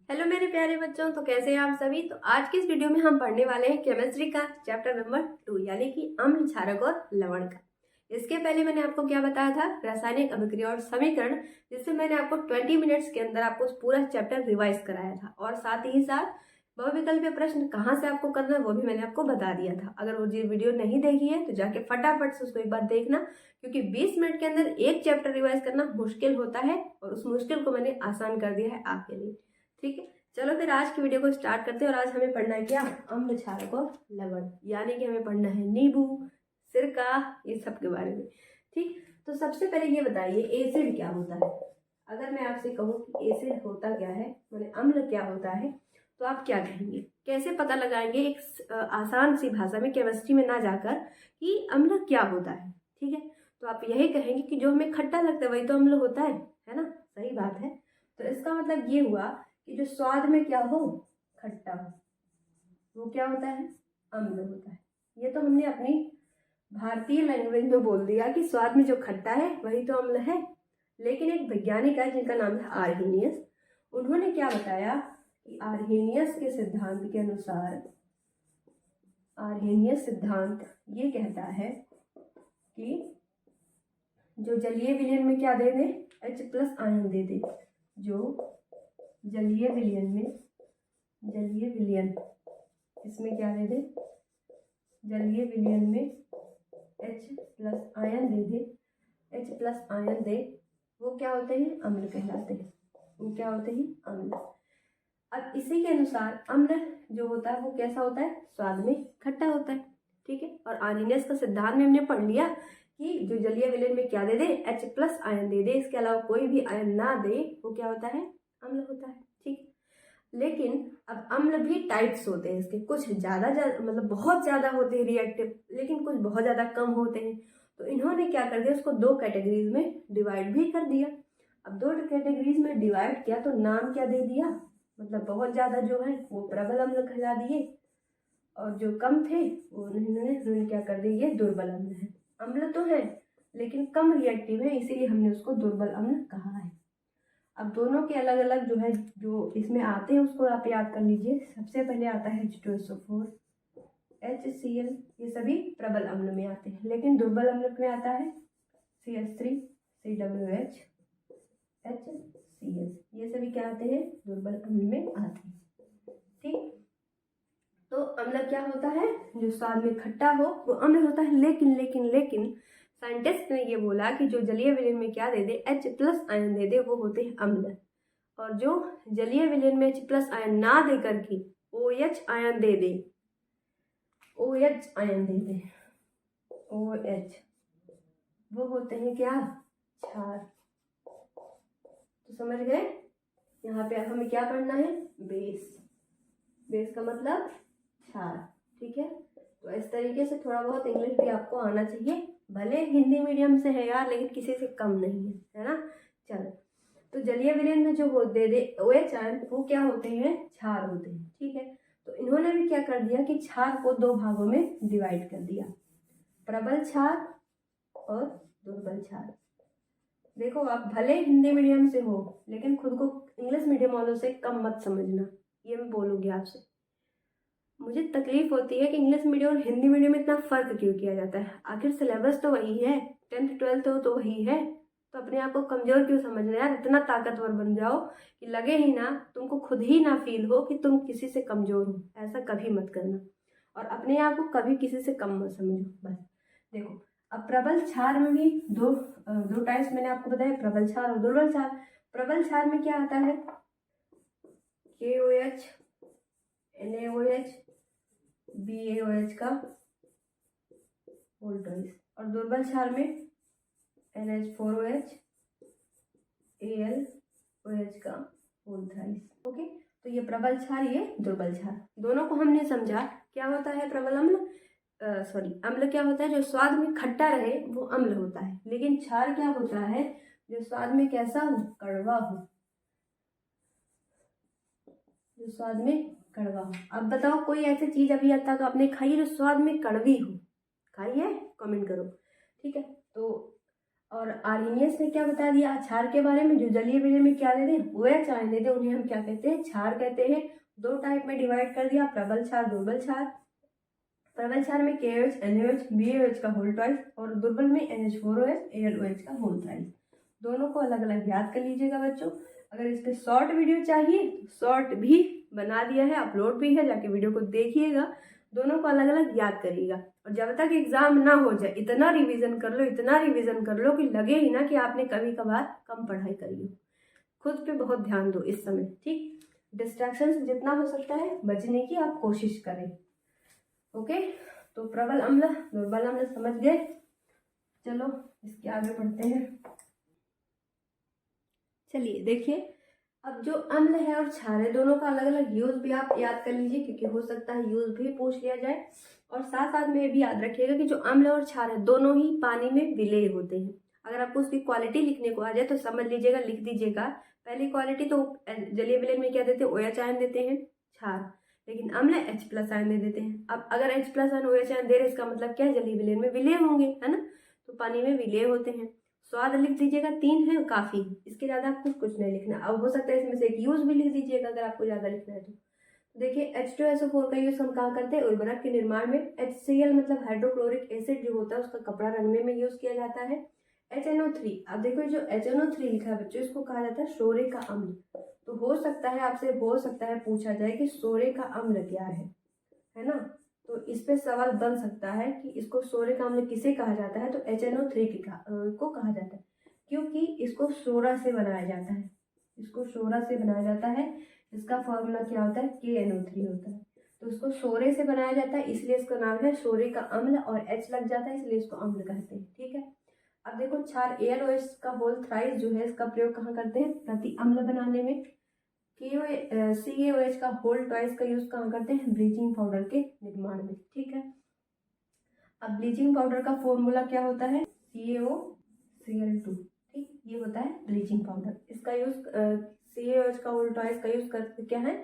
Hello मेरे प्यारे बच्चों, तो कैसे हैं आप सभी। तो आज की इस वीडियो में हम पढ़ने वाले हैं केमिस्ट्री का चैप्टर नंबर 2 यानी कि अम्ल, क्षारक और लवण का। इसके पहले मैंने आपको क्या बताया था, रासायनिक अभिक्रिया और समीकरण, जिससे मैंने आपको 20 मिनट्स के अंदर आपको पूरा चैप्टर रिवाइज कराया था। और साथ ही साथ बहुविकल्पीय प्रश्न कहाँ से आपको करना है वो भी मैंने आपको बता दिया था। अगर वो वीडियो नहीं देखी है तो जाके फटाफट से उसको एक बार देखना, क्योंकि 20 मिनट के अंदर एक चैप्टर रिवाइज करना मुश्किल होता है और उस मुश्किल को मैंने आसान कर दिया है आपके लिए। ठीक है, चलो फिर आज की वीडियो को स्टार्ट करते हैं। और आज हमें पढ़ना है क्या, अम्ल, क्षारक और लवण, यानी कि हमें पढ़ना है नींबू, सिरका, ये सब के बारे में। ठीक, तो सबसे पहले ये बताइए एसिड क्या होता है। अगर मैं आपसे कहूँ कि एसिड होता क्या है, माने अम्ल क्या होता है, तो आप क्या कहेंगे, कैसे पता लगाएंगे एक आसान सी भाषा में, केमिस्ट्री में ना जाकर, कि अम्ल क्या होता है। ठीक है, तो आप यही कहेंगे कि जो हमें खट्टा लगता है वही तो अम्ल होता है ना। सही बात है। तो इसका मतलब ये हुआ कि जो स्वाद में क्या हो, खट्टा हो, वो क्या होता है, अम्ल होता है। ये तो हमने अपनी भारतीय लैंग्वेज में बोल दिया कि स्वाद में जो खट्टा है वही तो अम्ल है। लेकिन एक वैज्ञानिक है जिनका नाम था आर्हेनियस, उन्होंने क्या बताया कि आर्हेनियस के सिद्धांत के अनुसार, आर्हेनियस सिद्धांत ये कहता है कि जो जलीय विलयन में क्या दे दे, H+ आयन दे दे। जो जलीय विलयन में, जलीय विलयन इसमें क्या दे दे, जलीय विलयन में H+ आयन दे दे, H+ आयन दे, वो क्या होते हैं, अम्ल कहलाते हैं। वो क्या होते हैं, अम्ल। अब इसी के अनुसार अम्ल जो होता है वो कैसा होता है, स्वाद में खट्टा होता है। ठीक है, और आर्हेनियस का सिद्धांत में हमने पढ़ लिया कि जो जलीय विलयन में क्या दे दे, H+ आयन दे दे, इसके अलावा कोई भी आयन ना दे, वो क्या होता है, अम्ल होता है। ठीक, लेकिन अब अम्ल भी टाइप्स होते हैं इसके, कुछ ज़्यादा मतलब बहुत ज़्यादा होते हैं रिएक्टिव, लेकिन कुछ बहुत ज़्यादा कम होते हैं। तो इन्होंने क्या कर दिया, उसको 2 कैटेगरीज में डिवाइड भी कर दिया। अब 2 कैटेगरीज में डिवाइड किया तो नाम क्या दे दिया, मतलब बहुत ज़्यादा जो है वो प्रबल अम्ल कहला दिए, और जो कम थे वो उन्होंने क्या कर दिया, ये दुर्बल अम्ल है। अम्ल तो है लेकिन कम रिएक्टिव है, इसीलिए हमने उसको दुर्बल अम्ल कहा है। अब दोनों के अलग अलग जो है, जो इसमें आते हैं उसको आप याद कर लीजिए। सबसे पहले आता है H2SO4, HCl, ये सभी प्रबल अम्ल में आते हैं। लेकिन दुर्बल अम्ल में आता है CH3, COOH, HCl, ये सभी क्या आते हैं, दुर्बल अम्ल में आते हैं। ठीक, तो अम्ल क्या होता है, जो स्वाद में खट्टा हो वो अम्ल होता है। लेकिन लेकिन लेकिन साइंटिस्ट ने ये बोला कि जो जलीय विलयन में क्या दे दे, H+ आयन दे दे, वो होते हैं अम्ल। और जो जलीय विलयन में H+ आयन ना दे करके OH आयन दे दे, OH आयन दे दे, OH, वो होते हैं क्या, क्षार। तो समझ गए, यहाँ पे हमें क्या पढ़ना है, बेस। बेस का मतलब क्षार। ठीक है, तो इस तरीके से थोड़ा बहुत इंग्लिश भी आपको आना चाहिए, भले हिंदी मीडियम से है यार, लेकिन किसी से कम नहीं है ना। चलो, तो जलीय विलयन में जो हो दे दे OH आयन, वो क्या होते हैं, क्षार होते हैं। ठीक है, तो इन्होंने भी क्या कर दिया कि क्षार को 2 भागों में डिवाइड कर दिया, प्रबल क्षार और दुर्बल क्षार। देखो, आप भले हिंदी मीडियम से हो लेकिन खुद को इंग्लिश मीडियम वालों से कम मत समझना, ये मैं बोलूँगी आपसे। मुझे तकलीफ होती है कि इंग्लिश मीडियम और हिंदी मीडियम में इतना फ़र्क क्यों किया जाता है। आखिर सिलेबस तो वही है, 10th 12th तो वही है, तो अपने आप को कमज़ोर क्यों समझना यार। इतना ताकतवर बन जाओ कि लगे ही ना, तुमको खुद ही ना फील हो कि तुम किसी से कमज़ोर हो। ऐसा कभी मत करना, और अपने आप को कभी किसी से कम मत समझो बस। देखो, अब प्रबल क्षार में भी दो टाइप्स मैंने आपको बताया, प्रबल क्षार और दुर्बल क्षार। प्रबल क्षार में क्या आता है, KOH, NaOH, BaOH का होल ट्वाइस, और दुर्बल क्षार में NH4OH, AlOH का होल थ्राइस। ओके, तो ये प्रबल क्षार, ये दुर्बल क्षार, दोनों को हमने समझा। क्या होता है प्रबल अम्ल, अम्ल क्या होता है, जो स्वाद में खट्टा रहे वो अम्ल होता है। लेकिन क्षार क्या होता है, जो स्वाद में कैसा हो, कड़वा हो, जो स्वाद में कड़वा हो। अब बताओ कोई ऐसी चीज अभी तक आपने खाई जो स्वाद में कड़वी हो, खाई है, कमेंट करो। ठीक है, तो और आर्हेनियस ने क्या बता दिया अक्षार के बारे में, जो जलीय विलयन में क्या देते हैं OH आयन देते हैं, उन्हें हम क्या कहते हैं क्षार कहते हैं। 2 टाइप में डिवाइड कर दिया, प्रबल क्षार दुर्बल क्षार। प्रबल क्षार में KOH NaOH BaOH का होल ट्वाइस और दुर्बल में NH4OH AlOH का होल थ्राइस। दोनों को अलग अलग याद कर लीजिएगा बच्चों। अगर इस पे शॉर्ट वीडियो चाहिए तो शॉर्ट भी बना दिया है, अपलोड भी है, जाके वीडियो को देखिएगा। दोनों को अलग अलग याद करिएगा और जब तक एग्जाम ना हो जाए इतना रिवीजन कर लो, इतना रिवीजन कर लो कि लगे ही ना कि आपने कभी कभार कम पढ़ाई करी हो। खुद पे बहुत ध्यान दो इस समय, ठीक। डिस्ट्रैक्शन से जितना हो सकता है बचने की आप कोशिश करें। ओके, तो प्रबल अम्ल दुर्बल अम्ल समझ गए। चलो इसके आगे बढ़ते हैं। चलिए देखिए, अब जो अम्ल है और क्षार है दोनों का अलग अलग यूज भी आप याद कर लीजिए, क्योंकि हो सकता है यूज भी पूछ लिया जाए। और साथ साथ में भी याद रखिएगा कि जो अम्ल और क्षार है दोनों ही पानी में विलेय होते हैं। अगर आपको उसकी क्वालिटी लिखने को आ जाए तो समझ लीजिएगा, लिख दीजिएगा। पहली क्वालिटी तो जलीय विलयन में क्या देते हैं OH आयन देते हैं क्षार, लेकिन अम्ल H+ आयन दे देते हैं। अब अगर H+ आयन OH आयन दे रहे इसका मतलब क्या है, जलीय विलयन में विलेय होंगे, है ना, तो पानी में विलेय होते हैं। स्वाद लिख दीजिएगा, 3 है काफी, इसके ज्यादा आपको कुछ नहीं लिखना। अब हो सकता है इसमें से एक यूज भी लिख दीजिएगा अगर आपको ज्यादा लिखना है तो। देखिए H2SO4 का यूज हम कहाँ करते हैं, उर्वरक के निर्माण में। HCl मतलब हाइड्रोक्लोरिक एसिड जो होता है उसका कपड़ा रंगने में यूज किया जाता है। HNO3, अब देखो जो HNO3 लिखा है बच्चों, इसको कहा जाता है सोरे का अम्ल। तो हो सकता है आपसे पूछा जाए कि सोरे का अम्ल क्या है ना। तो इस पे सवाल बन सकता है कि इसको सोरिक अम्ल किसे कहा जाता है, तो HNO3 को कहा जाता है, क्योंकि इसको सोरा से बनाया जाता है। इसको सोरा से बनाया जाता है, इसका फॉर्मूला क्या होता है, KNO3 होता है। तो इसको सोरे से बनाया जाता है, इसलिए इसका नाम है सोरे का अम्ल, और H लग जाता है इसलिए इसको अम्ल कहते हैं, ठीक है। अब देखो क्षार AlOH का होल थ्राइस जो है इसका प्रयोग कहाँ करते हैं, प्रति अम्ल बनाने में। CaOH का होल ट्वाइस का यूज कहाँ करते हैं, ब्लीचिंग पाउडर के निर्माण में, ठीक है। अब ब्लीचिंग पाउडर का फॉर्मूला क्या होता है, CaOCl2, ठीक, ये होता है ब्लीचिंग पाउडर। इसका यूज CaOH का होल ट्वाइस का यूज करते क्या है,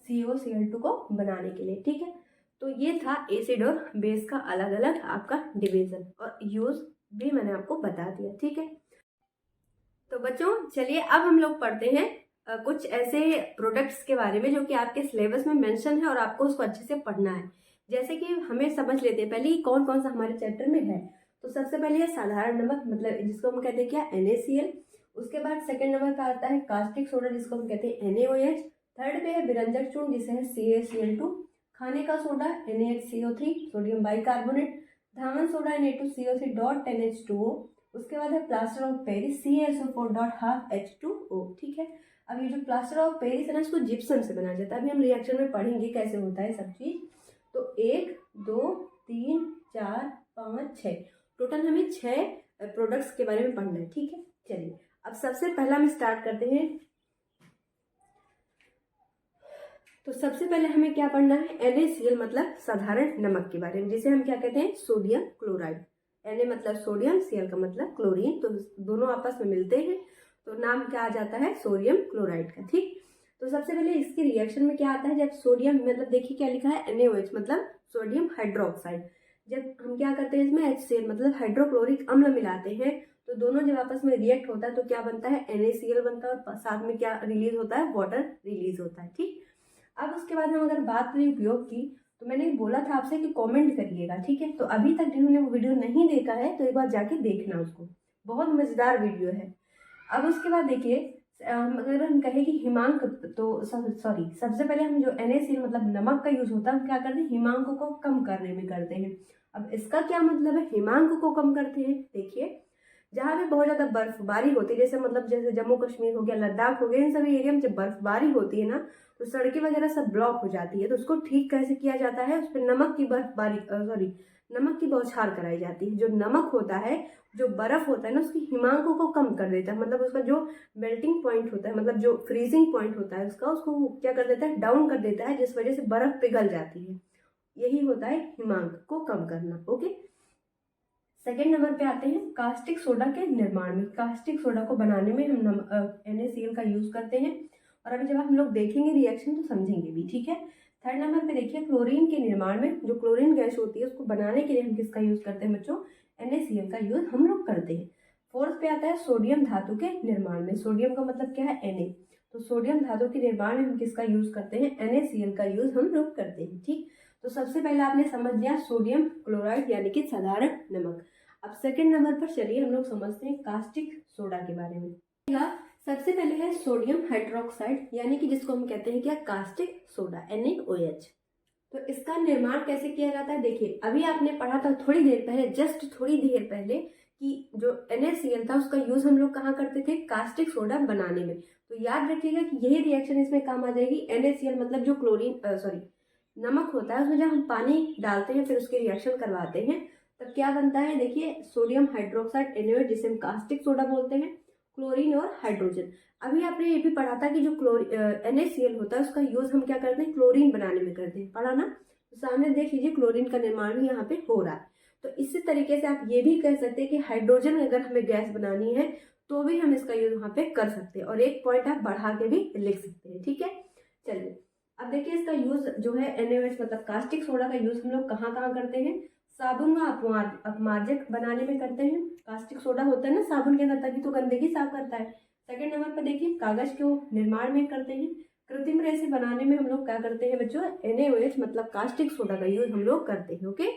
CaOCl2 को बनाने के लिए, ठीक है। तो ये था एसिड और बेस का अलग अलग आपका डिवीजन, और यूज भी मैंने आपको बता दिया, ठीक है। तो बच्चों चलिए अब हम लोग पढ़ते हैं कुछ ऐसे प्रोडक्ट्स के बारे में जो कि आपके सिलेबस में मेंशन है और आपको उसको अच्छे से पढ़ना है। जैसे कि हमें समझ लेते हैं पहले कौन कौन सा हमारे चैप्टर में है। तो सबसे पहले है साधारण नमक, मतलब जिसको हम कहते हैं क्या, NaCl। उसके बाद सेकंड नंबर का आता है कास्टिक सोडा, जिसको हम कहते हैं NaOH। थर्ड पे है विरंजक चूर्ण, जिसे है CaCl2। खाने का सोडा NaHCO3 सोडियम बाइकार्बोनेट। धावन सोडा Na2CO3 डॉट NH2O। उसके बाद है plaster of Paris CaSO4 dot half H2O, ठीक है। अब ये जो प्लास्टर ऑफ पेरिस है ना, इसको जिप्सम से बनाया जाता है। अभी हम रिएक्शन में पढ़ेंगे कैसे होता है सब चीज। तो 1 2 3 4 5 6 टोटल हमें 6 प्रोडक्ट्स के बारे में पढ़ना है, ठीक है। चलिए अब सबसे पहला हम स्टार्ट करते हैं। तो सबसे पहले हमें क्या पढ़ना है, NaCl मतलब साधारण नमक के बारे में, जिसे हम क्या कहते हैं, सोडियम क्लोराइड। Na मतलब सोडियम, Cl का मतलब क्लोरीन, तो दोनों आपस में मिलते हैं तो नाम क्या आ जाता है, सोडियम क्लोराइड का, ठीक। तो सबसे पहले इसके रिएक्शन में क्या आता है, जब सोडियम मतलब देखिए क्या लिखा है NaOH मतलब सोडियम हाइड्रोक्साइड। जब हम क्या करते हैं इसमें HCl मतलब हाइड्रोक्लोरिक अम्ल मिलाते हैं, तो दोनों जब आपस में रिएक्ट होता है तो क्या बनता है, NaCl बनता है, और साथ में क्या रिलीज होता है, वाटर रिलीज होता है, ठीक। अब उसके बाद हम अगर बात करें उपयोग की, तो मैंने बोला था आपसे कि कमेंट करिएगा, ठीक है। तो अभी तक जिन्होंने वो वीडियो नहीं देखा है तो एक बार जाके देखना उसको, बहुत मजेदार वीडियो है। अब उसके बाद देखिए, अगर हम कहें कि हिमांक, तो सॉरी सबसे पहले हम जो NaCl मतलब नमक का यूज होता है, हम क्या करते हैं, हिमांक को कम करने में करते हैं। अब इसका क्या मतलब है, हिमांक को कम करते हैं, देखिए जहाँ पे बहुत ज्यादा बर्फबारी होती है, जैसे मतलब जैसे जम्मू कश्मीर हो गया, लद्दाख हो गया, इन सभी एरिया में जब बर्फबारी होती है ना, तो सड़कें वगैरह सब ब्लॉक हो जाती है। तो उसको ठीक कैसे किया जाता है, उस पर नमक की बौछार कराई जाती है। जो नमक होता है, जो बर्फ होता है ना, उसकी हिमांकों को कम कर देता है, मतलब उसका जो मेल्टिंग पॉइंट होता है, मतलब जो फ्रीजिंग पॉइंट होता है उसको क्या कर देता है, डाउन कर देता है, जिस वजह से बर्फ पिघल जाती है। यही होता है हिमांक को कम करना, ओके। सेकेंड नंबर पे आते हैं कास्टिक सोडा के निर्माण में। कास्टिक सोडा को बनाने में हम NaCl का यूज करते हैं, और अभी जब हम लोग देखेंगे रिएक्शन तो समझेंगे भी, ठीक है। थर्ड नंबर पे देखिए क्लोरीन के निर्माण में, जो क्लोरीन गैस होती है उसको बनाने के लिए हम किसका यूज करते हैं बच्चों, NaCl का यूज हम लोग करते हैं। फोर्थ पे आता है सोडियम धातु के निर्माण में। सोडियम का मतलब क्या है? Na। तो सोडियम धातु के निर्माण में हम किसका यूज करते हैं? NaCl का यूज हम लोग करते हैं। ठीक, तो सबसे पहले आपने समझ लिया सोडियम क्लोराइड यानी कि साधारण नमक। अब सेकंड नंबर पर चलिए हम लोग समझते हैं कास्टिक सोडा के बारे में। सबसे पहले है सोडियम हाइड्रोक्साइड यानी कि जिसको हम कहते हैं क्या? Caustic soda, NaOH। तो इसका निर्माण कैसे किया जाता है? देखिए, अभी आपने पढ़ा था थोड़ी देर पहले, जस्ट थोड़ी देर पहले, कि जो NaCl था उसका यूज हम लोग कहाँ करते थे? कास्टिक सोडा बनाने में। तो याद रखिएगा कि यही रिएक्शन इसमें काम आ जाएगी। NaCl मतलब जो क्लोरीन नमक होता है, उसमें जब हम पानी डालते हैं फिर उसकी रिएक्शन करवाते हैं तब क्या बनता है? देखिए, सोडियम हाइड्रोक्साइड NaOH जिसे हम कास्टिक सोडा बोलते हैं, क्लोरीन और हाइड्रोजन। अभी आपने ये भी पढ़ा था कि जो NaCl होता है उसका यूज हम क्या करते हैं? क्लोरीन बनाने में करते हैं, पढ़ा ना? तो सामने देख लीजिए क्लोरीन का निर्माण भी यहाँ पे हो रहा है। तो इसी तरीके से आप ये भी कह सकते हैं कि हाइड्रोजन अगर हमें गैस बनानी है तो भी हम इसका यूज वहाँ पे कर सकते हैं, और एक पॉइंट आप बढ़ा के भी लिख सकते हैं। ठीक है, चलिए अब देखिए इसका यूज जो है NaOH मतलब कास्टिक सोडा का यूज हम लोग कहाँ कहाँ करते हैं? साबुन व अपमार्जक बनाने में करते हैं। कास्टिक सोडा होता है ना साबुन के अंदर, तभी तो गंदगी साफ करता है। सेकंड नंबर पर देखिए कागज के निर्माण में करते हैं। कृत्रिम रेसे बनाने में हम लोग क्या करते हैं बच्चों? NaOH मतलब कास्टिक सोडा का यूज हम लोग करते हैं। ओके,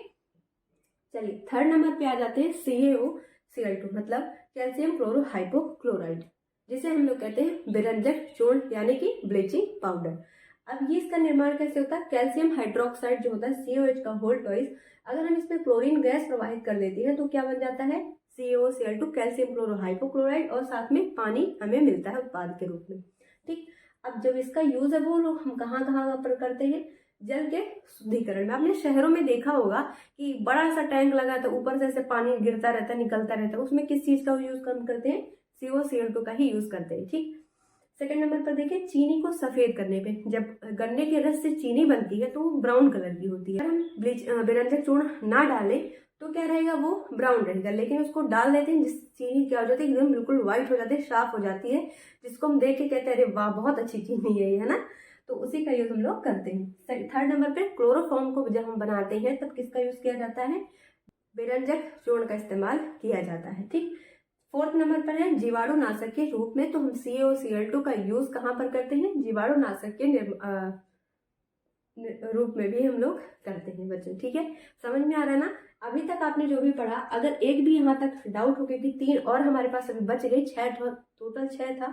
चलिए थर्ड नंबर पे आ जाते हैं CaOCl2 मतलब कैल्शियम क्लोरोहाइपोक्लोराइड, जिसे हम लोग कहते हैं विरंजक चूर्ण यानी कि ब्लीचिंग पाउडर। अब ये इसका निर्माण कैसे होता है? कैल्शियम हाइड्रोक्साइड जो होता है CaOH का होल ट्वाइस, अगर हम इसमें क्लोरीन गैस प्रवाहित कर देते हैं तो क्या बन जाता है? CaOCl2 कैल्शियम क्लोरोहाइपोक्लोराइड, और साथ में पानी हमें मिलता है उत्पाद के रूप में। ठीक, अब जब इसका यूज है वो लोग हम कहाँ कहाँ पर करते हैं? जल के शुद्धिकरण में। आपने शहरों में देखा होगा कि बड़ा सा टैंक लगा तो ऊपर से ऐसे पानी गिरता रहता, निकलता रहता है, उसमें किस चीज का यूज करते हैं? CaOCl2 का ही यूज करते हैं। ठीक, सेकंड नंबर पर देखिए चीनी को सफेद करने पे, जब गन्ने के रस से चीनी बनती है तो वो ब्राउन कलर की होती है। हम विरंजक चूर्ण ना डालें तो क्या रहेगा? वो ब्राउन रहेगा, लेकिन उसको डाल देते हैं जिस चीनी क्या हो जाती है? एकदम बिल्कुल व्हाइट हो जाती है, साफ हो जाती है, जिसको हम देख के कहते हैं अरे वाह बहुत अच्छी चीनी है ना? तो उसी का यूज हम लोग करते हैं। थर्ड नंबर पे क्लोरोफॉर्म को जब हम बनाते हैं तब किसका यूज किया जाता है? विरंजक चूर्ण का इस्तेमाल किया जाता है। ठीक, फोर्थ नंबर पर है जीवाणुनाशक के रूप में। तो हम CaOCl2 का यूज कहाँ पर करते हैं? जीवाणुनाशक के रूप में भी हम लोग करते हैं बच्चों। ठीक है, समझ में आ रहा है ना? अभी तक आपने जो भी पढ़ा, अगर एक भी यहाँ तक डाउट हो गया कि 3 और हमारे पास अभी बच गई, 6 टोटल 6 था,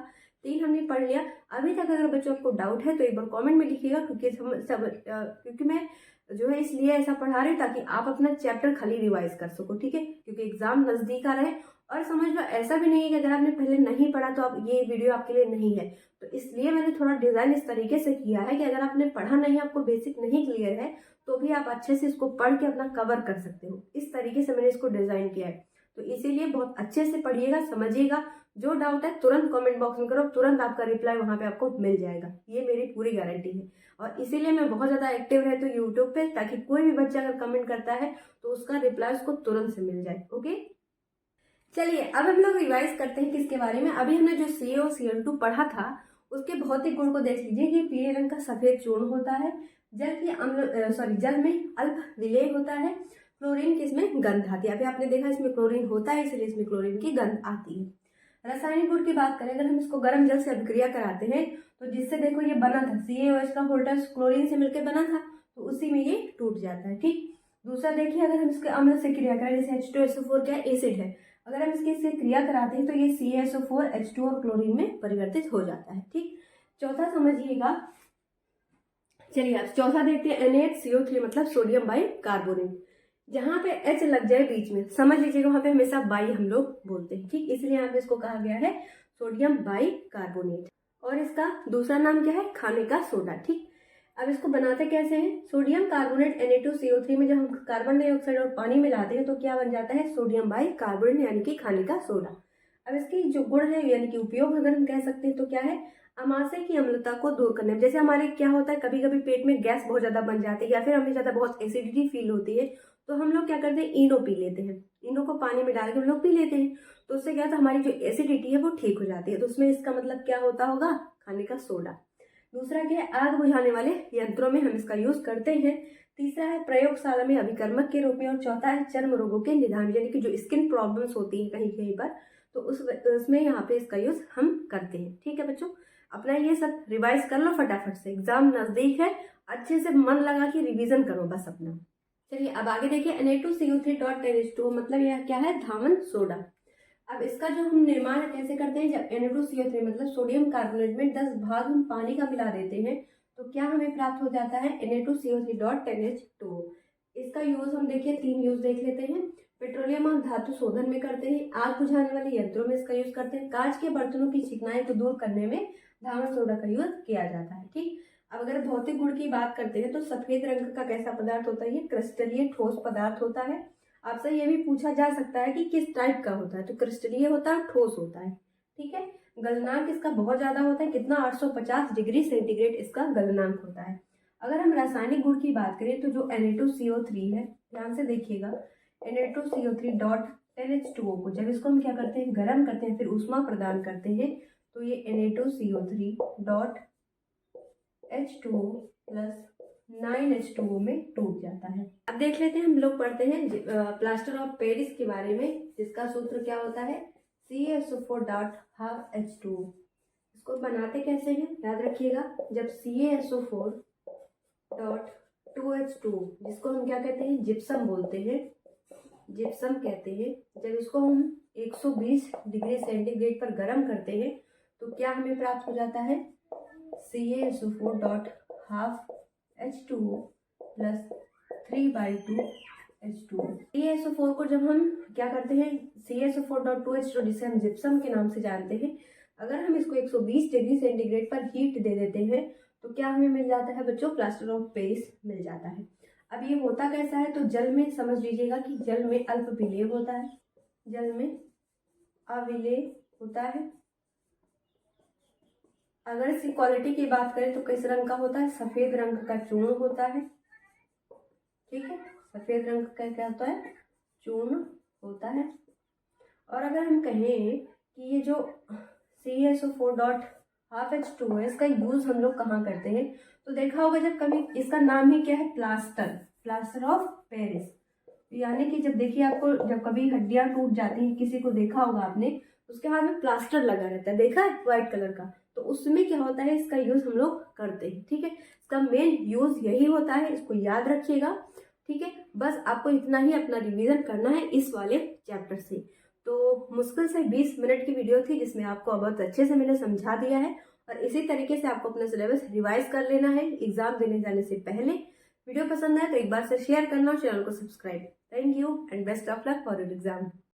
3 हमने पढ़ लिया। अभी तक अगर बच्चों आपको डाउट है तो एक बार कमेंट में लिखिएगा, क्योंकि मैं जो है इसलिए ऐसा पढ़ा रही ताकि आप अपना चैप्टर खाली रिवाइज कर सको। ठीक है, क्योंकि एग्जाम नजदीक आ रहा है, और समझ लो ऐसा भी नहीं है कि अगर आपने पहले नहीं पढ़ा तो आप ये वीडियो आपके लिए नहीं है। तो इसलिए मैंने थोड़ा डिजाइन इस तरीके से किया है कि अगर आपने पढ़ा नहीं, आपको बेसिक नहीं क्लियर है, तो भी आप अच्छे से इसको पढ़ के अपना कवर कर सकते हो। इस तरीके से मैंने इसको डिजाइन किया है। तो इसीलिए बहुत अच्छे से पढ़िएगा, समझिएगा। जो डाउट है तुरंत कमेंट बॉक्स में करो, तुरंत आपका रिप्लाई वहां पे आपको मिल जाएगा, ये मेरी पूरी गारंटी है। और इसीलिए मैं बहुत ज्यादा एक्टिव रहती हूँ यूट्यूब पे, ताकि कोई भी बच्चा अगर कमेंट करता है तो उसका रिप्लाई उसको तुरंत से मिल जाए। ओके, चलिए अब हम लोग रिवाइज करते हैं किसके बारे में। अभी हमने जो CaOCl2 पढ़ा था उसके भौतिक गुण को देख लीजिए कि पीले रंग का सफेद चूर्ण होता है, जल में अल्प विलेय होता है, क्लोरीन की इसमें गंध आती है। अभी आपने देखा इसमें क्लोरीन होता है, इसलिए इसमें क्लोरीन की गंध आती है। रासायनिक गुण की बात करें, अगर हम इसको गर्म जल से अभिक्रिया कराते हैं तो जिससे देखो ये बना था CaOH का होल्डर क्लोरीन से मिलकर बना था, तो उसी में ये टूट जाता है। ठीक, दूसरा देखिए अगर हम इसके अम्ल से क्रिया करें, जैसे H2SO4 क्या एसिड है, अगर हम इससे क्रिया कराते हैं तो ये CaSO4 H2 और क्लोरीन में परिवर्तित हो जाता है। ठीक, चौथा समझिएगा, चलिए आप चौथा देखते हैं NaHCO3 मतलब सोडियम बाइकार्बोनेट। जहां पे H लग जाए बीच में, समझ लीजिएगा वहां पे हमेशा बाई हम लोग बोलते हैं। ठीक, इसलिए यहाँ पे इसको कहा गया है सोडियम बाइकार्बोनेट। और इसका दूसरा नाम क्या है? खाने का सोडा। ठीक, अब इसको बनाते कैसे हैं? सोडियम कार्बोनेट Na2CO3 में जब हम कार्बन डाइऑक्साइड और पानी मिलाते हैं तो क्या बन जाता है? सोडियम बाइकार्बोनेट यानी कि खाने का सोडा। अब इसकी जो गुण है यानी कि उपयोग अगर हम कह सकते हैं तो क्या है? अमाशय की अम्लता को दूर करने में। जैसे हमारे क्या होता है, कभी कभी पेट में गैस बहुत ज्यादा बन जाती है या फिर हमें ज्यादा बहुत एसिडिटी फील होती है, तो हम लोग क्या करते हैं? इनो पी लेते हैं। इनो को पानी में डाल के हम लोग पी लेते हैं, तो उससे क्या होता है? हमारी जो एसिडिटी है वो ठीक हो जाती है। तो उसमें इसका मतलब क्या होता होगा? खाने का सोडा। दूसरा क्या है? आग बुझाने वाले यंत्रों में हम इसका यूज करते हैं। तीसरा है प्रयोगशाला में अभिकर्मक के रूप में। और चौथा है चर्म रोगों के निदान, यानी कि जो स्किन प्रॉब्लम्स होती है कहीं कहीं पर, तो उसमें यहाँ पे इसका यूज़ हम करते हैं। ठीक है बच्चों, अपना ये सब रिवाइज कर लो फटाफट से, एग्जाम नज़दीक है, अच्छे से मन लगा के रिवीजन करो बस अपना। चलिए अब आगे देखिए, Na2CO3.10H2O मतलब यह क्या है, धावन सोडा। अब इसका जो हम निर्माण कैसे करते हैं, जब Na2CO3 मतलब सोडियम कार्बोनेट में 10 भाग हम पानी का मिला देते हैं तो क्या हमें प्राप्त हो जाता है, Na2CO3.10H2O। इसका यूज हम देखिए 3 यूज देख लेते हैं। पेट्रोलियम और धातु शोधन में करते हैं, आग बुझाने वाले यंत्रों में इसका यूज करते हैं, कांच के बर्तनों की चिकनाई को दूर करने में धावन सोडा का यूज किया जाता है। ठीक, अब अगर भौतिक गुण की बात करते हैं तो सफेद रंग का कैसा पदार्थ होता है, ये क्रिस्टलीय ठोस पदार्थ होता है। आपसे ये भी पूछा जा सकता है कि किस टाइप का होता है, तो क्रिस्टलीय होता है, ठोस होता है। ठीक है, गलनांक इसका बहुत ज्यादा होता है, कितना, 850 डिग्री सेंटीग्रेड इसका गलनांक होता है। अगर हम रासायनिक गुण की बात करें तो जो Na2CO3 है, ध्यान से देखिएगा, Na2CO3.10H2O को जब इसको हम क्या करते हैं, गर्म करते हैं, फिर ऊष्मा प्रदान करते हैं, तो ये Na2CO3.H2O प्लस 9H2O में टूट जाता है। अब देख लेते हैं, हम लोग पढ़ते हैं प्लास्टर ऑफ पेरिस के बारे में, जिसका सूत्र क्या होता है, CaSO4.12H2O। इसको बनाते कैसे हैं, याद रखिएगा, जब CaSO4.2H2O, जिसको हम क्या कहते हैं, जिप्सम बोलते हैं, जिप्सम कहते हैं, जब इसको हम 120 डिग्री सेंटीग्रेड पर गर्म करते हैं तो क्या हमें प्राप्त हो जाता है, CaSO4.12H2O प्लस 3/2H2O। CaSO4 को जब हम क्या करते हैं, CaSO4.2H2O जिसे हम जिप्सम के नाम से जानते हैं, अगर हम इसको 120 डिग्री सेंटीग्रेड पर हीट दे देते हैं तो क्या हमें मिल जाता है बच्चों, प्लास्टर ऑफ पेरिस मिल जाता है। अब ये होता कैसा है, तो जल में समझ लीजिएगा कि जल में अल्प विलेय होता है, जल में अविलेय होता है। अगर इसकी क्वालिटी की बात करें तो किस रंग का होता है, सफेद रंग का चूर्ण होता है। ठीक है, सफेद रंग का क्या होता है, चूर्ण होता है। और अगर हम कहें कि ये जो CaSO4.12H2O है, इसका यूज हम लोग कहाँ करते हैं, तो देखा होगा जब कभी, इसका नाम ही क्या है, प्लास्टर ऑफ पेरिस। यानी कि जब देखिए आपको, जब कभी हड्डियां टूट जाती हैं, किसी को देखा होगा आपने, उसके हाथ में प्लास्टर लगा रहता है, देखा है, व्हाइट कलर का, तो उसमें क्या होता है, इसका यूज हम लोग करते हैं। ठीक है, इसका मेन यूज यही होता है, इसको याद रखिएगा। ठीक है, बस आपको इतना ही अपना रिवीजन करना है इस वाले चैप्टर से। तो मुश्किल से 20 मिनट की वीडियो थी, जिसमें आपको बहुत अच्छे से मैंने समझा दिया है, और इसी तरीके से आपको अपना सिलेबस रिवाइज कर लेना है एग्जाम देने जाने से पहले। वीडियो पसंद आए तो एक बार से शेयर करना और चैनल को subscribe. Thank you and best of luck for your exam.